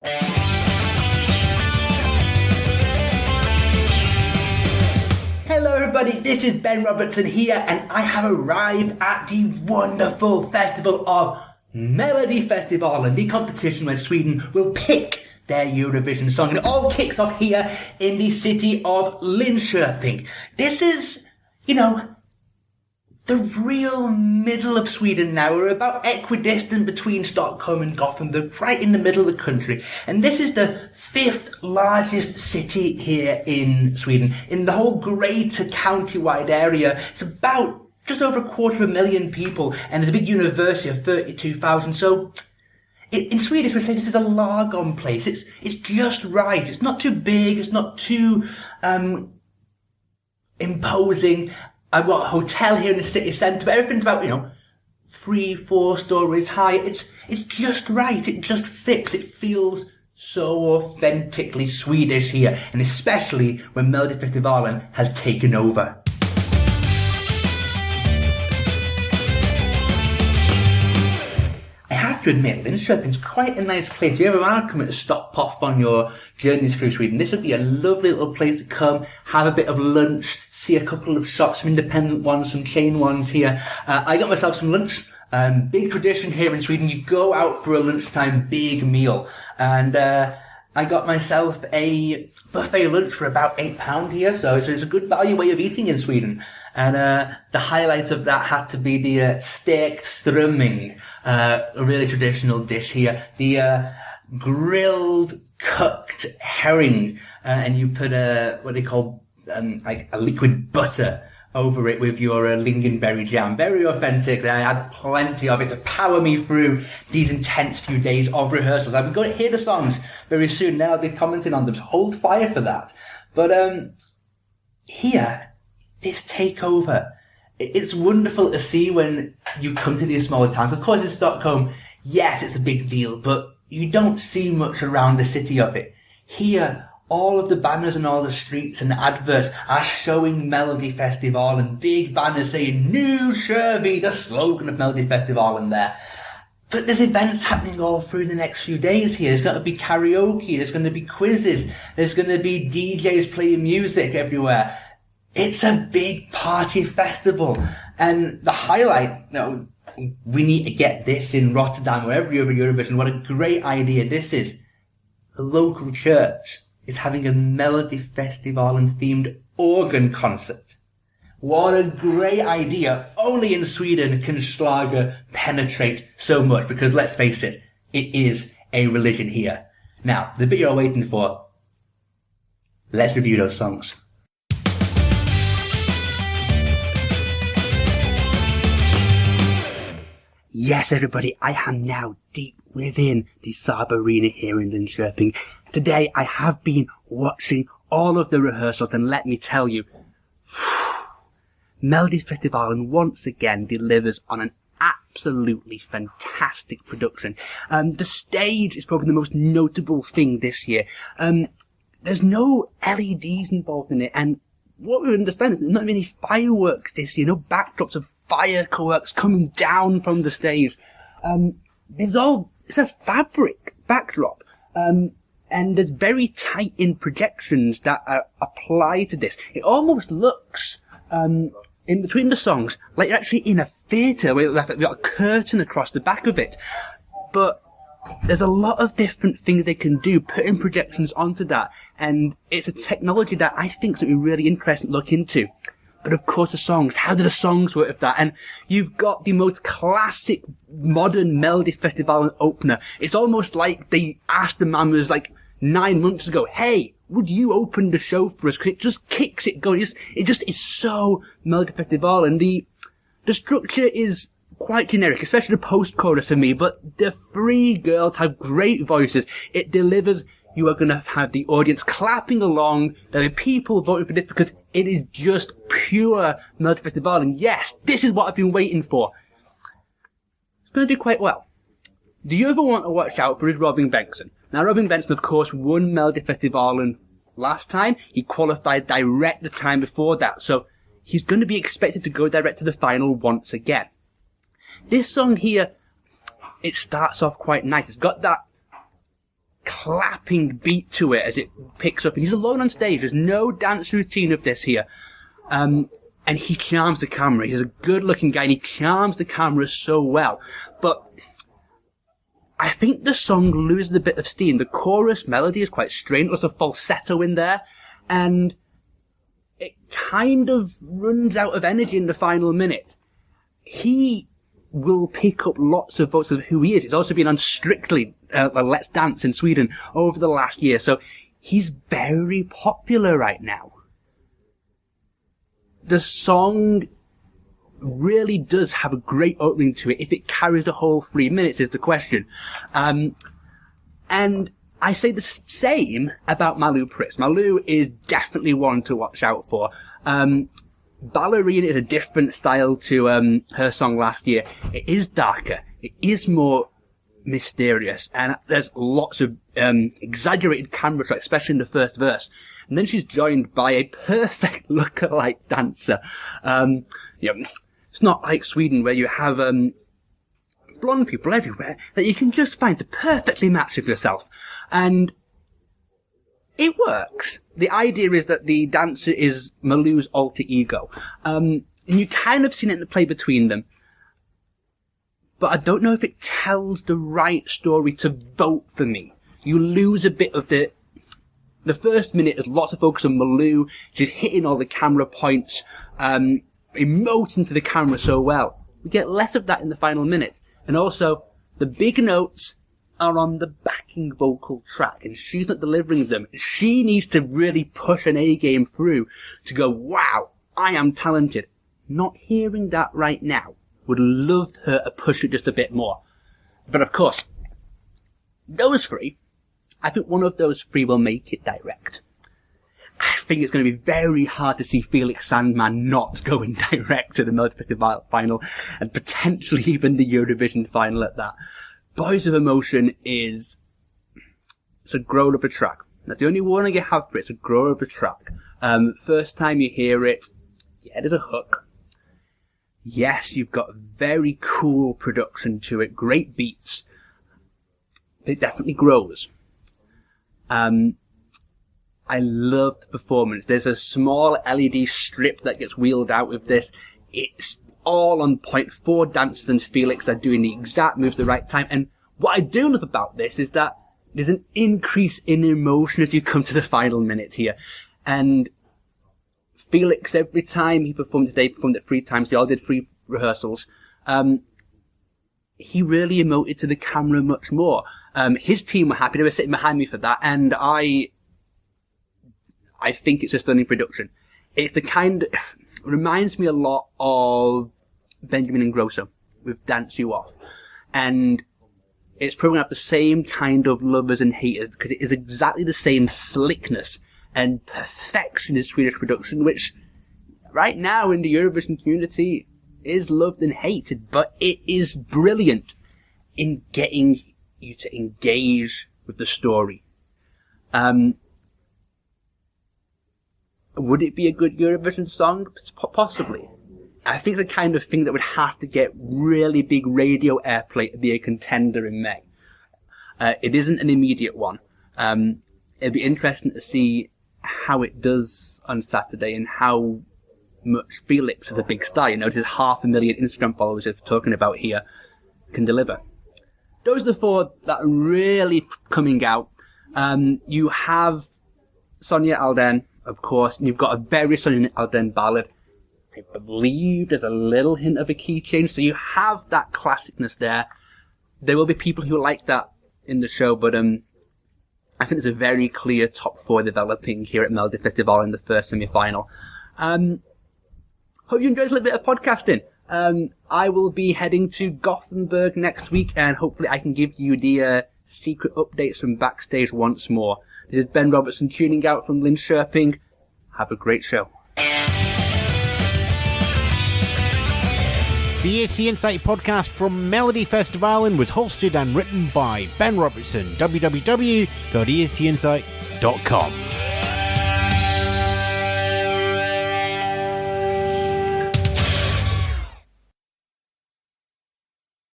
Hello everybody, this is Ben Robertson here, and I have arrived at the wonderful festival of Melodifestivalen, the competition where Sweden will pick their Eurovision song. And it all kicks off here in the city of Linköping. This is, the real middle of Sweden now. We're about equidistant between Stockholm and Gothenburg, right in the middle of the country. And this is the 5th largest city here in Sweden. In the whole greater county-wide area, it's about just over 250,000 people, and there's a big university of 32,000. So, in Swedish we say this is a lagom place. It's just right. It's not too big, it's not too imposing. I've got a hotel here in the city centre, but everything's about, 3-4 stories high. It's just right. It just fits. It feels so authentically Swedish here, and especially when Melodifestivalen has taken over. I have to admit, Linköping's quite a nice place. If you ever want to come and stop off on your journeys through Sweden, this would be a lovely little place to come, have a bit of lunch, see a couple of shops, some independent ones, some chain ones here. I got myself some lunch. Big tradition here in Sweden, you go out for a lunchtime big meal. And I got myself a buffet lunch for about £8 here, so it's a good value way of eating in Sweden. And the highlight of that had to be the stekt strömming, a really traditional dish here. The grilled, cooked herring, and you put what they call like a liquid butter over it with your lingonberry jam. Very authentic. And I had plenty of it to power me through these intense few days of rehearsals. I'm going to hear the songs very soon. Now I'll be commenting on them. So hold fire for that. But here, this takeover, it's wonderful to see when you come to these smaller towns. Of course, in Stockholm, yes, it's a big deal, but you don't see much around the city of it. Here, all of the banners and all the streets and adverts are showing Melodifestivalen, big banners saying "Nu kör vi," the slogan of Melodifestivalen there. But there's events happening all through the next few days here. There's going to be karaoke, there's going to be quizzes, there's going to be DJs playing music everywhere. It's a big party festival. And the highlight, we need to get this in Rotterdam or every other Eurovision. What a great idea this is. The local church is having a Melodifestivalen themed organ concert. What a great idea. Only in Sweden can schlager penetrate so much, because let's face it, it is a religion here. Now, the bit you're waiting for, let's review those songs. Yes, everybody, I am now deep within the Saab Arena here in Linköping. Today, I have been watching all of the rehearsals, and let me tell you, Melodifestivalen once again delivers on an absolutely fantastic production. The stage is probably the most notable thing this year. There's no LEDs involved in it, and what we understand is there's not many fireworks this year, no backdrops of fireworks coming down from the stage. It's a fabric backdrop. And there's very tight-in projections that are applied to this. It almost looks, in between the songs, like you're actually in a theatre where you've got a curtain across the back of it. But there's a lot of different things they can do, putting projections onto that, and it's a technology that I think is going to be really interesting to look into. But of course the songs, how do the songs work with that? And you've got the most classic modern Melodifestivalen opener. It's almost like they asked the man who was like 9 months ago, hey, would you open the show for us? Because it just kicks it going. It just is so Melodifestivalen. The structure is quite generic, especially the post-chorus for me, but the three girls have great voices. It delivers. You are going to have the audience clapping along. There are people voting for this because it is just pure Melodifestivalen. Yes, this is what I've been waiting for. It's going to do quite well. The other one to watch out for is Robin Bengtsson. Now, Robin Bengtsson, of course, won Melodifestivalen last time. He qualified direct the time before that, so he's going to be expected to go direct to the final once again. This song here, it starts off quite nice. It's got that clapping beat to it as it picks up. And he's alone on stage. There's no dance routine of this here. And he charms the camera. He's a good-looking guy, and he charms the camera so well. But I think the song loses a bit of steam. The chorus melody is quite strange. There's a falsetto in there. And it kind of runs out of energy in the final minute. He will pick up lots of votes of who he is. He's also been on Strictly, Let's Dance in Sweden over the last year. So he's very popular right now. The song really does have a great opening to it. If it carries the whole 3 minutes is the question. And I say the same about Malou Pris. Malou is definitely one to watch out for. Ballerina is a different style to her song last year. It is darker. It is more mysterious. And there's lots of exaggerated camera shots, especially in the first verse. And then she's joined by a perfect lookalike dancer. It's not like Sweden where you have blonde people everywhere that you can just find to perfectly match with yourself. And it works. The idea is that the dancer is Malou's alter ego. And you kind of seen it in the play between them. But I don't know if it tells the right story to vote for me. You lose a bit of the first minute. There's lots of focus on Malou. She's hitting all the camera points, emoting to the camera so well. We get less of that in the final minute. And also, the big notes are on the backing vocal track, and she's not delivering them. She needs to really push an A game through to go, wow, I am talented. Not hearing that right now. Would love her to push it just a bit more. But of course, those three, I think one of those three will make it direct. I think it's going to be very hard to see Felix Sandman not going direct to the Melfest final, and potentially even the Eurovision final at that. Boys of Emotion it's a grower of a track. That's the only warning I have for it. It's a grower of a track. First time you hear it, yeah, there's a hook. Yes, you've got very cool production to it, great beats. It definitely grows. I love the performance. There's a small LED strip that gets wheeled out with this. It's all on point. 4 dancers and Felix are doing the exact move at the right time. And what I do love about this is that there's an increase in emotion as you come to the final minute here. And Felix, every time he performed today, performed it 3 times. They all did 3 rehearsals. He really emoted to the camera much more. His team were happy. They were sitting behind me for that. And I think it's a stunning production. It's the kind of, reminds me a lot of Benjamin Ingrosso with Dance You Off. And it's probably going to have the same kind of lovers and haters because it is exactly the same slickness and perfection in Swedish production, which right now in the Eurovision community is loved and hated, but it is brilliant in getting you to engage with the story. Would it be a good Eurovision song? Possibly. I think the kind of thing that would have to get really big radio airplay to be a contender in May. It isn't an immediate one. It'd be interesting to see how it does on Saturday and how much Felix is a big star. You know, there's 500,000 Instagram followers we're talking about here can deliver. Those are the 4 that are really coming out. You have Sonia Alden, of course, and you've got a very Sonia Alden ballad. I believe there's a little hint of a key change, so you have that classicness there. There will be people who like that in the show, but I think there's a very clear top 4 developing here at Melodifestivalen in the first semi-final. Hope you enjoyed a little bit of podcasting. I will be heading to Gothenburg next week, and hopefully I can give you the secret updates from backstage once more. This is Ben Robertson tuning out from Linköping. Have a great show. The ESC Insight podcast from Melodifestivalen was hosted and written by Ben Robertson. www.escinsight.com